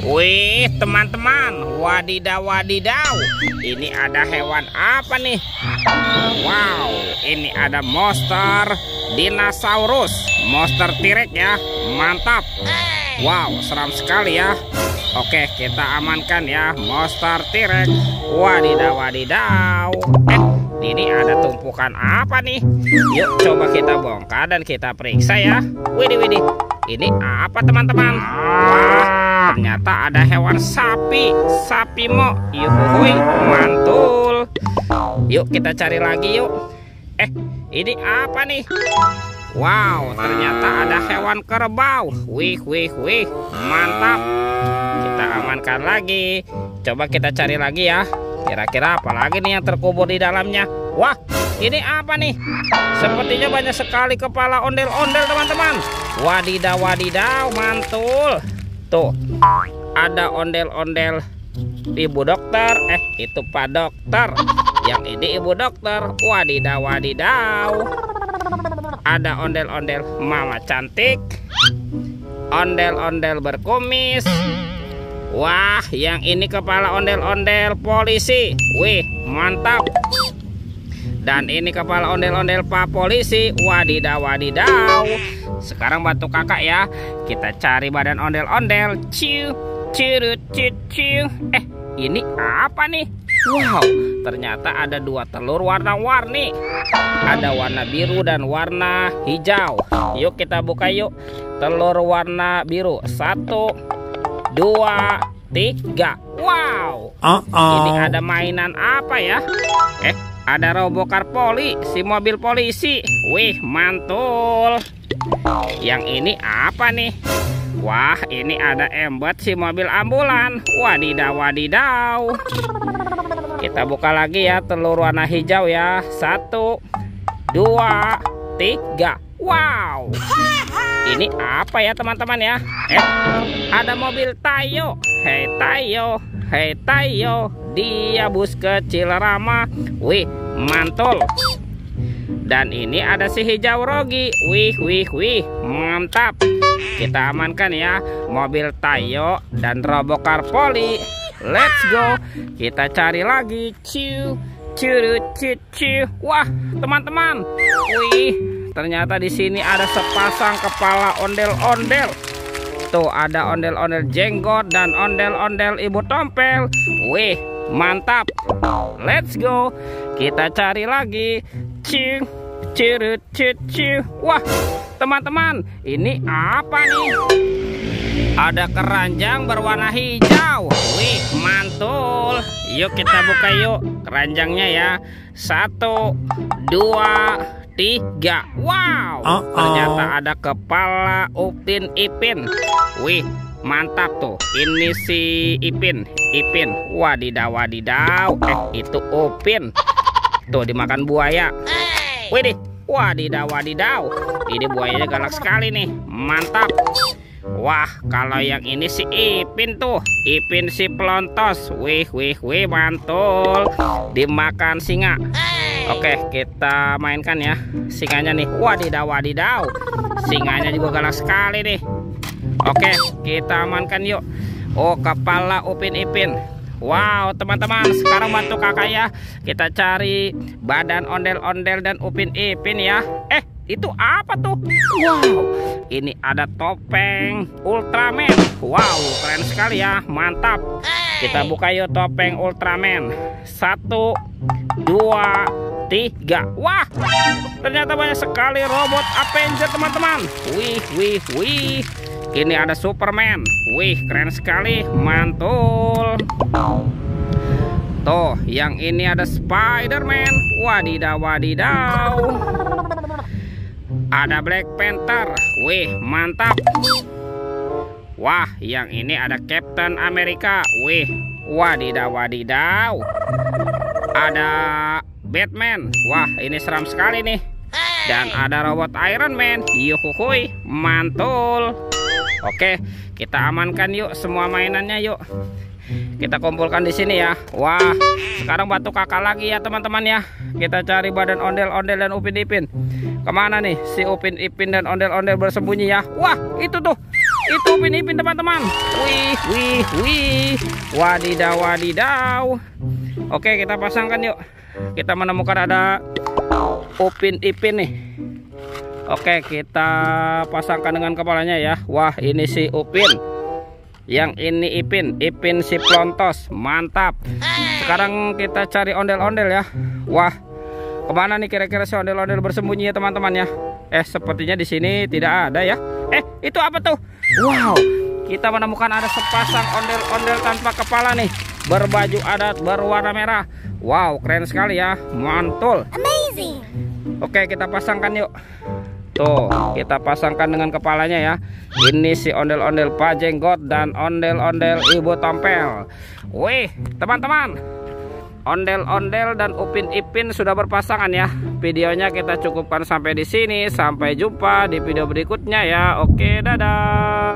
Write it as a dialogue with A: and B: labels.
A: Wih, teman-teman, wadidaw wadidaw. Ini ada hewan apa nih? Wow, ini ada monster dinosaurus, monster T-Rex ya. Mantap. Wow, seram sekali ya. Oke, kita amankan ya monster T-Rex. Wadidaw wadidaw. Ini ada tumpukan apa nih? Yuk coba kita bongkar dan kita periksa ya. Widih widih. Ini apa teman-teman? Wah, ternyata ada hewan sapi. Sapi mo. Yuk, mantul. Yuk kita cari lagi yuk. Ini apa nih? Wow, ternyata ada hewan kerbau. Wih, mantap. Kita amankan lagi. Coba kita cari lagi ya. Kira-kira apa lagi nih yang terkubur di dalamnya? Wah, ini apa nih? Sepertinya banyak sekali kepala ondel-ondel teman-teman. Wadidaw wadidaw, mantul. Tuh, ada ondel-ondel ibu dokter. Itu Pak Dokter. Yang ini ibu dokter. Wadidaw wadidaw. Ada ondel-ondel mama cantik. Ondel-ondel berkumis. Wah, yang ini kepala ondel-ondel polisi. Wih, mantap. Dan ini kepala ondel-ondel Pak Polisi. Wadidaw wadidaw. Sekarang bantu kakak ya. Kita cari badan ondel-ondel. Ciu, ciu, ciu, ciu. Ini apa nih? Wow, ternyata ada 2 telur warna-warni. Ada warna biru dan warna hijau. Yuk kita buka yuk. Telur warna biru. 1, 2, 3. Wow. Ini ada mainan apa ya? Ada Robokar Poli, si mobil polisi. Wih, mantul. Yang ini apa nih? Wah, ini ada Embot, si mobil ambulan. Wadidaw wadidaw. Kita buka lagi ya, telur warna hijau ya. 1, 2, 3. Wow. Ini apa ya teman-teman ya? Ada mobil Tayo. Hei Tayo, hei Tayo, dia bus kecil ramah. Wih, mantul. Dan ini ada si hijau Rogi. Wih, mantap. Kita amankan ya mobil Tayo dan Robokar Poli. Let's go. Kita cari lagi. Ciu, ciu, ciu, ciu. Wah, teman-teman. Wih, ternyata di sini ada sepasang kepala ondel-ondel. Tuh, ada ondel-ondel jenggot dan ondel-ondel ibu tompel. Wih, mantap. Let's go. Kita cari lagi. Ciu, ciu, ciu, ciu. Wah, teman-teman, ini apa nih? Ada keranjang berwarna hijau. Wih, mantul. Yuk kita buka yuk keranjangnya ya. 1, 2, 3. Wow, ternyata ada kepala Upin Ipin. Wih, mantap tuh. Ini si Ipin. Wadidaw wadidaw. Itu Upin. Tuh dimakan buaya. Widih, wadidaw wadidaw. Ini buayanya galak sekali nih. Mantap. Wah, kalau yang ini si Ipin tuh. Ipin si pelontos. Wih, mantul. Dimakan singa. Oke, kita mainkan ya singanya nih. Wadidaw wadidaw. Singanya juga galak sekali nih. Oke, kita amankan yuk. Oh, kepala Upin Ipin. Wow, teman-teman, sekarang bantu kakak ya. Kita cari badan ondel-ondel dan Upin Ipin ya. Itu apa tuh? Wow, ini ada topeng Ultraman. Wow, keren sekali ya. Mantap. Kita buka yuk topeng Ultraman. 1, 2, 3. Wah, ternyata banyak sekali robot Avenger teman-teman. Wih. Ini ada Superman. Wih, keren sekali. Mantul. Tuh, yang ini ada Spider-Man. Wadidaw wadidaw. Ada Black Panther. Wih, mantap. Wah, yang ini ada Captain America. Wih, wadidaw wadidaw. Ada Batman. Wah, ini seram sekali nih. Dan ada robot Iron Man. Yuhuhui, mantul. Oke, kita amankan yuk semua mainannya yuk. kita kumpulkan di sini ya. Wah, sekarang batu kakak lagi ya teman-teman ya. Kita cari badan ondel-ondel dan Upin Ipin. Kemana nih si Upin Ipin dan ondel-ondel bersembunyi ya? Wah, itu tuh, itu Upin Ipin teman-teman. Wih, wih, wih, wadidaw, wadidaw. Oke, kita pasangkan yuk. Kita menemukan ada Upin Ipin nih. Oke, kita pasangkan dengan kepalanya ya. Wah, ini si Upin. Yang ini Ipin, Ipin si Plontos. Mantap. Sekarang kita cari ondel-ondel ya. Wah, kemana nih kira-kira si ondel-ondel bersembunyi ya teman-teman ya? Sepertinya di sini tidak ada ya. Itu apa tuh? Wow, kita menemukan ada sepasang ondel-ondel tanpa kepala nih, berbaju adat berwarna merah. Wow, keren sekali ya, mantul.
B: Amazing.
A: Oke, kita pasangkan yuk. Tuh, kita pasangkan dengan kepalanya ya. Ini si ondel-ondel Pak Jenggot dan ondel-ondel Ibu Tompel. Wih, teman-teman, ondel-ondel dan Upin Ipin sudah berpasangan ya. Videonya kita cukupkan sampai di sini. Sampai jumpa di video berikutnya ya. Oke, dadah.